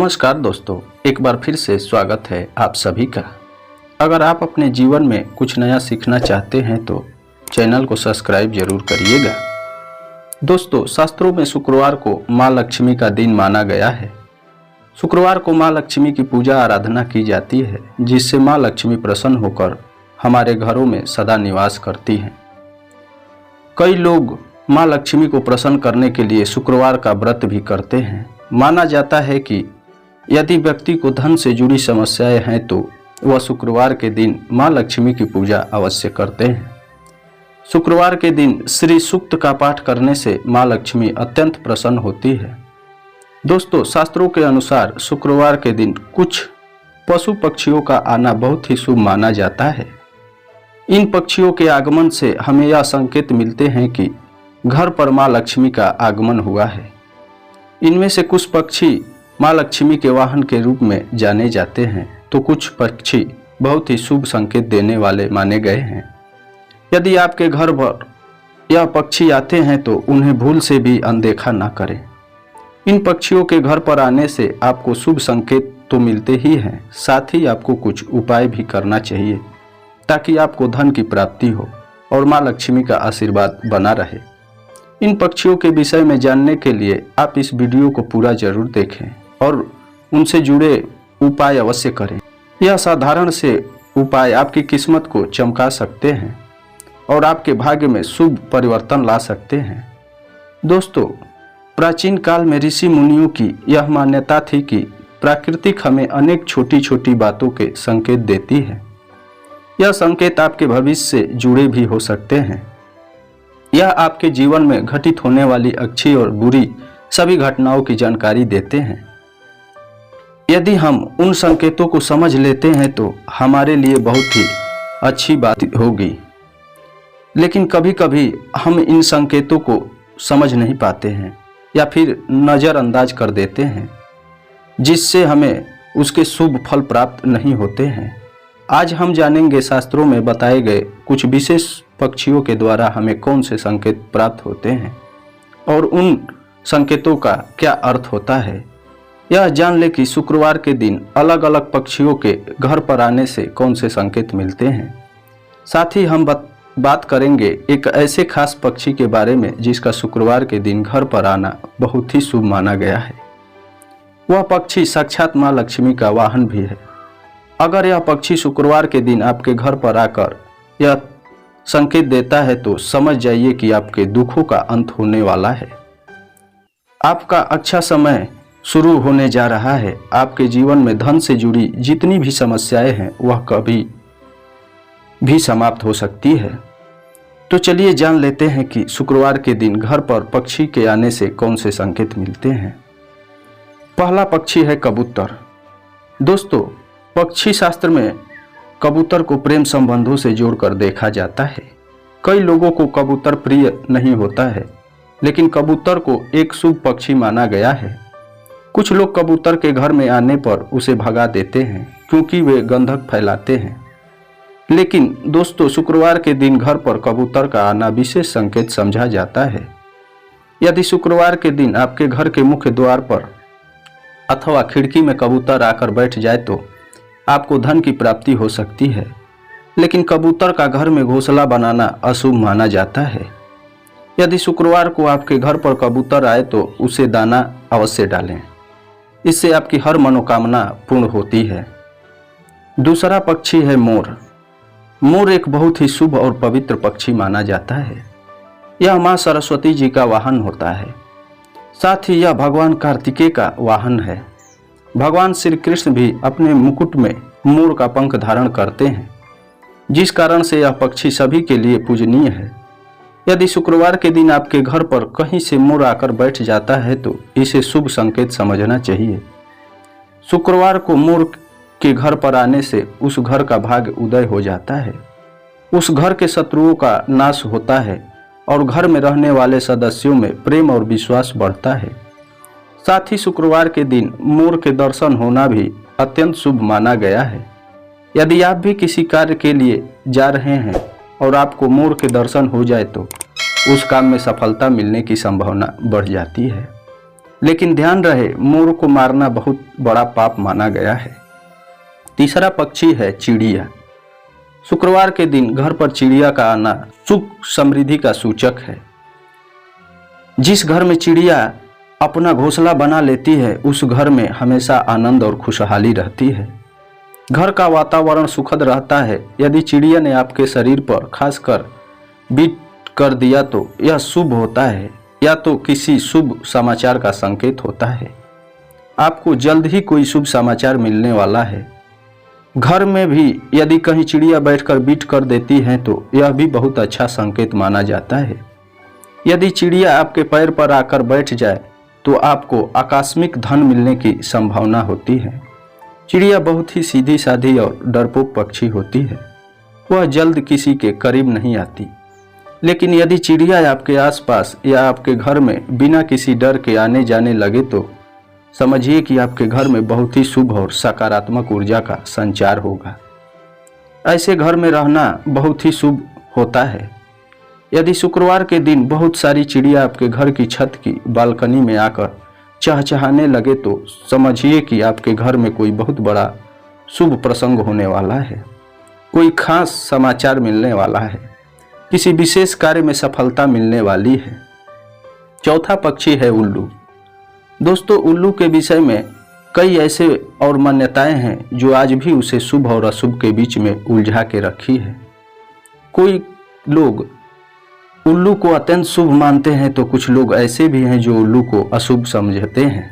नमस्कार दोस्तों, एक बार फिर से स्वागत है आप सभी का। अगर आप अपने जीवन में कुछ नया सीखना चाहते हैं तो चैनल को सब्सक्राइब जरूर करिएगा। दोस्तों, शास्त्रों में शुक्रवार को माँ लक्ष्मी का दिन माना गया है। शुक्रवार को माँ लक्ष्मी की पूजा आराधना की जाती है, जिससे माँ लक्ष्मी प्रसन्न होकर हमारे घरों में सदा निवास करती हैं। कई लोग माँ लक्ष्मी को प्रसन्न करने के लिए शुक्रवार का व्रत भी करते हैं। माना जाता है कि यदि व्यक्ति को धन से जुड़ी समस्याएं हैं तो वह शुक्रवार के दिन माँ लक्ष्मी की पूजा अवश्य करते हैं। शुक्रवार के दिन श्री सूक्त का पाठ करने से माँ लक्ष्मी अत्यंत प्रसन्न होती है। दोस्तों, शास्त्रों के अनुसार शुक्रवार के दिन कुछ पशु पक्षियों का आना बहुत ही शुभ माना जाता है। इन पक्षियों के आगमन से हमें यह संकेत मिलते हैं कि घर पर माँ लक्ष्मी का आगमन हुआ है। इनमें से कुछ पक्षी माँ लक्ष्मी के वाहन के रूप में जाने जाते हैं, तो कुछ पक्षी बहुत ही शुभ संकेत देने वाले माने गए हैं। यदि आपके घर पर यह पक्षी आते हैं तो उन्हें भूल से भी अनदेखा ना करें। इन पक्षियों के घर पर आने से आपको शुभ संकेत तो मिलते ही हैं, साथ ही आपको कुछ उपाय भी करना चाहिए ताकि आपको धन की प्राप्ति हो और माँ लक्ष्मी का आशीर्वाद बना रहे। इन पक्षियों के विषय में जानने के लिए आप इस वीडियो को पूरा जरूर देखें और उनसे जुड़े उपाय अवश्य करें। यह साधारण से उपाय आपकी किस्मत को चमका सकते हैं और आपके भाग्य में शुभ परिवर्तन ला सकते हैं। दोस्तों, प्राचीन काल में ऋषि मुनियों की यह मान्यता थी कि प्राकृतिक हमें अनेक छोटी छोटी बातों के संकेत देती है। यह संकेत आपके भविष्य से जुड़े भी हो सकते हैं। यह आपके जीवन में घटित होने वाली अच्छी और बुरी सभी घटनाओं की जानकारी देते हैं। यदि हम उन संकेतों को समझ लेते हैं तो हमारे लिए बहुत ही अच्छी बात होगी, लेकिन कभी कभी हम इन संकेतों को समझ नहीं पाते हैं या फिर नज़रअंदाज कर देते हैं, जिससे हमें उसके शुभ फल प्राप्त नहीं होते हैं। आज हम जानेंगे शास्त्रों में बताए गए कुछ विशेष पक्षियों के द्वारा हमें कौन से संकेत प्राप्त होते हैं और उन संकेतों का क्या अर्थ होता है। यह जान ले कि शुक्रवार के दिन अलग अलग पक्षियों के घर पर आने से कौन से संकेत मिलते हैं। साथ ही हम बात करेंगे एक ऐसे खास पक्षी के बारे में जिसका शुक्रवार के दिन घर पर आना बहुत ही शुभ माना गया है। वह पक्षी साक्षात माँ लक्ष्मी का वाहन भी है। अगर यह पक्षी शुक्रवार के दिन आपके घर पर आकर यह संकेत देता है तो समझ जाइए कि आपके दुखों का अंत होने वाला है। आपका अच्छा समय शुरू होने जा रहा है। आपके जीवन में धन से जुड़ी जितनी भी समस्याएं हैं वह कभी भी समाप्त हो सकती है। तो चलिए जान लेते हैं कि शुक्रवार के दिन घर पर पक्षी के आने से कौन से संकेत मिलते हैं। पहला पक्षी है कबूतर। दोस्तों, पक्षी शास्त्र में कबूतर को प्रेम संबंधों से जोड़कर देखा जाता है। कई लोगों को कबूतर प्रिय नहीं होता है, लेकिन कबूतर को एक शुभ पक्षी माना गया है। कुछ लोग कबूतर के घर में आने पर उसे भगा देते हैं क्योंकि वे गंधक फैलाते हैं। लेकिन दोस्तों, शुक्रवार के दिन घर पर कबूतर का आना विशेष संकेत समझा जाता है। यदि शुक्रवार के दिन आपके घर के मुख्य द्वार पर अथवा खिड़की में कबूतर आकर बैठ जाए तो आपको धन की प्राप्ति हो सकती है, लेकिन कबूतर का घर में घोंसला बनाना अशुभ माना जाता है। यदि शुक्रवार को आपके घर पर कबूतर आए तो उसे दाना अवश्य डालें, इससे आपकी हर मनोकामना पूर्ण होती है। दूसरा पक्षी है मोर। मोर एक बहुत ही शुभ और पवित्र पक्षी माना जाता है। यह माँ सरस्वती जी का वाहन होता है। साथ ही यह भगवान कार्तिकेय का वाहन है। भगवान श्री कृष्ण भी अपने मुकुट में मोर का पंख धारण करते हैं, जिस कारण से यह पक्षी सभी के लिए पूजनीय है। यदि शुक्रवार के दिन आपके घर पर कहीं से मोर आकर बैठ जाता है तो इसे शुभ संकेत समझना चाहिए। शुक्रवार को मोर के घर पर आने से उस घर का भाग्य उदय हो जाता है, उस घर के शत्रुओं का नाश होता है और घर में रहने वाले सदस्यों में प्रेम और विश्वास बढ़ता है। साथ ही शुक्रवार के दिन मोर के दर्शन होना भी अत्यंत शुभ माना गया है। यदि आप भी किसी कार्य के लिए जा रहे हैं और आपको मोर के दर्शन हो जाए तो उस काम में सफलता मिलने की संभावना बढ़ जाती है। लेकिन ध्यान रहे, मोर को मारना बहुत बड़ा पाप माना गया है। तीसरा पक्षी है चिड़िया। शुक्रवार के दिन घर पर चिड़िया का आना सुख समृद्धि का सूचक है। जिस घर में चिड़िया अपना घोंसला बना लेती है, उस घर में हमेशा आनंद और खुशहाली रहती है। घर का वातावरण सुखद रहता है। यदि चिड़िया ने आपके शरीर पर खासकर बीट कर दिया तो यह शुभ होता है या तो किसी शुभ समाचार का संकेत होता है। आपको जल्द ही कोई शुभ समाचार मिलने वाला है। घर में भी यदि कहीं चिड़िया बैठकर बीट कर देती है तो यह भी बहुत अच्छा संकेत माना जाता है। यदि चिड़िया आपके पैर पर आकर बैठ जाए तो आपको आकस्मिक धन मिलने की संभावना होती है। चिड़िया बहुत ही सीधी साधी और डरपोक पक्षी होती है। वह जल्द किसी के करीब नहीं आती। लेकिन यदि चिड़िया आपके आसपास या आपके घर में बिना किसी डर के आने जाने लगे तो समझिए कि आपके घर में बहुत ही शुभ और सकारात्मक ऊर्जा का संचार होगा। ऐसे घर में रहना बहुत ही शुभ होता है। यदि शुक्रवार के दिन बहुत सारी चिड़िया आपके घर की छत की बालकनी में आकर चहचहाने लगे तो समझिए कि आपके घर में कोई बहुत बड़ा शुभ प्रसंग होने वाला है। कोई खास समाचार मिलने वाला है। किसी विशेष कार्य में सफलता मिलने वाली है। चौथा पक्षी है उल्लू। दोस्तों, उल्लू के विषय में कई ऐसे और मान्यताएं हैं जो आज भी उसे शुभ और अशुभ के बीच में उलझा के रखी है। कोई लोग उल्लू को अत्यंत शुभ मानते हैं तो कुछ लोग ऐसे भी हैं जो उल्लू को अशुभ समझते हैं।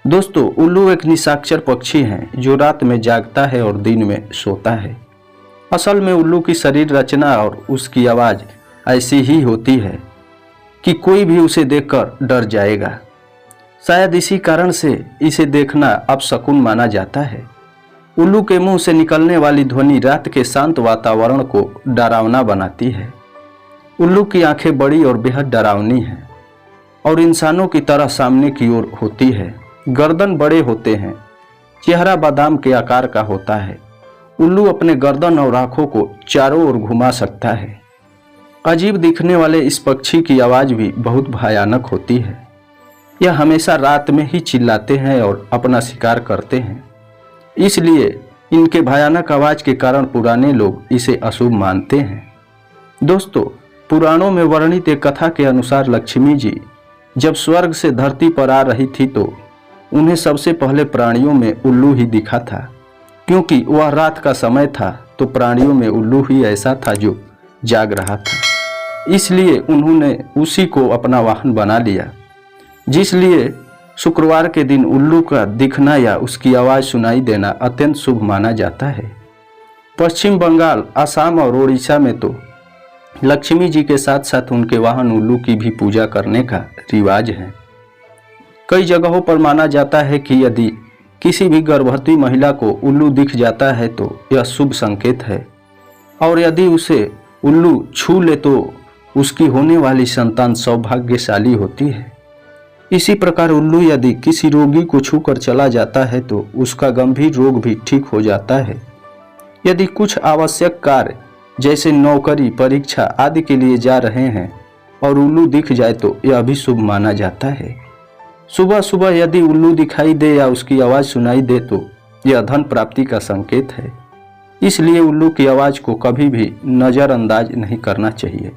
दोस्तों, उल्लू एक निशाचर पक्षी है जो रात में जागता है और दिन में सोता है। असल में उल्लू की शरीर रचना और उसकी आवाज़ ऐसी ही होती है कि कोई भी उसे देखकर डर जाएगा। शायद इसी कारण से इसे देखना अपशकुन माना जाता है। उल्लू के मुंह से निकलने वाली ध्वनि रात के शांत वातावरण को डरावना बनाती है। उल्लू की आंखें बड़ी और बेहद डरावनी हैं और इंसानों की तरह सामने की ओर होती है। गर्दन बड़े होते हैं। चेहरा बादाम के आकार का होता है। उल्लू अपने गर्दन और आंखों को चारों ओर घुमा सकता है। अजीब दिखने वाले इस पक्षी की आवाज़ भी बहुत भयानक होती है। यह हमेशा रात में ही चिल्लाते हैं और अपना शिकार करते हैं। इसलिए इनके भयानक आवाज़ के कारण पुराने लोग इसे अशुभ मानते हैं। दोस्तों, पुराणों में वर्णित एक कथा के अनुसार लक्ष्मी जी जब स्वर्ग से धरती पर आ रही थी तो उन्हें सबसे पहले प्राणियों में उल्लू ही दिखा था। क्योंकि वह रात का समय था तो प्राणियों में उल्लू ही ऐसा था जो जाग रहा था। इसलिए उन्होंने उसी को अपना वाहन बना लिया। जिसलिए शुक्रवार के दिन उल्लू का दिखना या उसकी आवाज़ सुनाई देना अत्यंत शुभ माना जाता है। पश्चिम बंगाल, असम और ओडिशा में तो लक्ष्मी जी के साथ साथ उनके वाहन उल्लू की भी पूजा करने का रिवाज है। कई जगहों पर माना जाता है कि यदि किसी भी गर्भवती महिला को उल्लू दिख जाता है तो यह शुभ संकेत है और यदि उसे उल्लू छू ले तो उसकी होने वाली संतान सौभाग्यशाली होती है। इसी प्रकार उल्लू यदि किसी रोगी को छूकर चला जाता है तो उसका गंभीर रोग भी ठीक हो जाता है। यदि कुछ आवश्यक कार्य जैसे नौकरी, परीक्षा आदि के लिए जा रहे हैं और उल्लू दिख जाए तो यह भी शुभ माना जाता है। सुबह सुबह यदि उल्लू दिखाई दे या उसकी आवाज़ सुनाई दे तो यह धन प्राप्ति का संकेत है। इसलिए उल्लू की आवाज़ को कभी भी नज़रअंदाज नहीं करना चाहिए।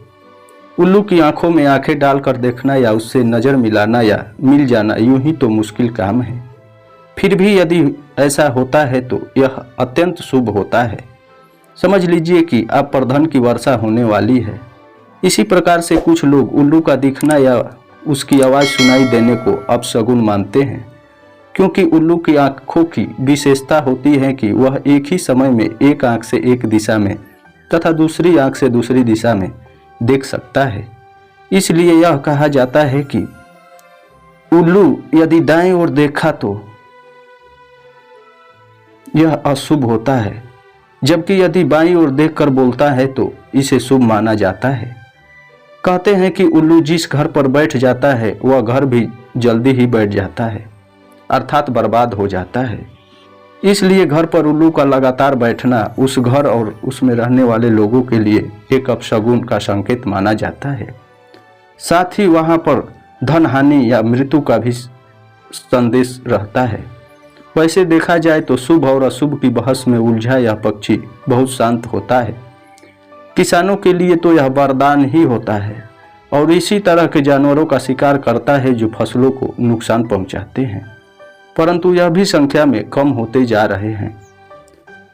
उल्लू की आंखों में आंखें डालकर देखना या उससे नज़र मिलाना या मिल जाना यूं ही तो मुश्किल काम है। फिर भी यदि ऐसा होता है तो यह अत्यंत शुभ होता है। समझ लीजिए कि आप पर धन की वर्षा होने वाली है। इसी प्रकार से कुछ लोग उल्लू का दिखना या उसकी आवाज़ सुनाई देने को अपशगुन मानते हैं, क्योंकि उल्लू की आंखों की विशेषता होती है कि वह एक ही समय में एक आंख से एक दिशा में तथा दूसरी आंख से दूसरी दिशा में देख सकता है। इसलिए यह कहा जाता है कि उल्लू यदि दाएं ओर देखा तो यह अशुभ होता है, जबकि यदि बाईं ओर देखकर बोलता है तो इसे शुभ माना जाता है। कहते हैं कि उल्लू जिस घर पर बैठ जाता है वह घर भी जल्दी ही बैठ जाता है, अर्थात बर्बाद हो जाता है। इसलिए घर पर उल्लू का लगातार बैठना उस घर और उसमें रहने वाले लोगों के लिए एक अपशगुन का संकेत माना जाता है। साथ ही वहां पर धन हानि या मृत्यु का भी संदेश रहता है। वैसे देखा जाए तो शुभ और अशुभ की बहस में उलझा यह पक्षी बहुत शांत होता है। किसानों के लिए तो यह वरदान ही होता है और इसी तरह के जानवरों का शिकार करता है जो फसलों को नुकसान पहुंचाते हैं, परंतु यह भी संख्या में कम होते जा रहे हैं।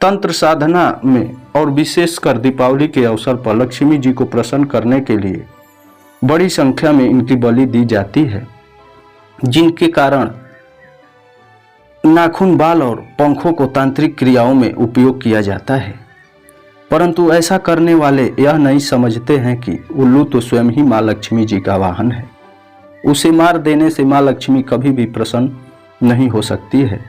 तंत्र साधना में और विशेषकर दीपावली के अवसर पर लक्ष्मी जी को प्रसन्न करने के लिए बड़ी संख्या में इनकी बलि दी जाती है, जिनके कारण नाखून, बाल और पंखों को तांत्रिक क्रियाओं में उपयोग किया जाता है। परंतु ऐसा करने वाले यह नहीं समझते हैं कि उल्लू तो स्वयं ही माँ लक्ष्मी जी का वाहन है। उसे मार देने से माँ लक्ष्मी कभी भी प्रसन्न नहीं हो सकती है।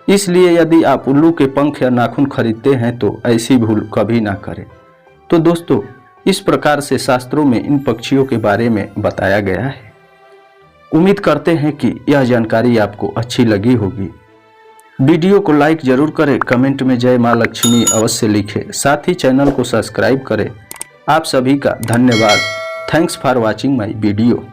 इसलिए यदि आप उल्लू के पंख या नाखून खरीदते हैं तो ऐसी भूल कभी ना करें। तो दोस्तों, इस प्रकार से शास्त्रों में इन पक्षियों के बारे में बताया गया है। उम्मीद करते हैं कि यह जानकारी आपको अच्छी लगी होगी। वीडियो को लाइक जरूर करें, कमेंट में जय माँ लक्ष्मी अवश्य लिखें, साथ ही चैनल को सब्सक्राइब करें। आप सभी का धन्यवाद। Thanks for watching my video.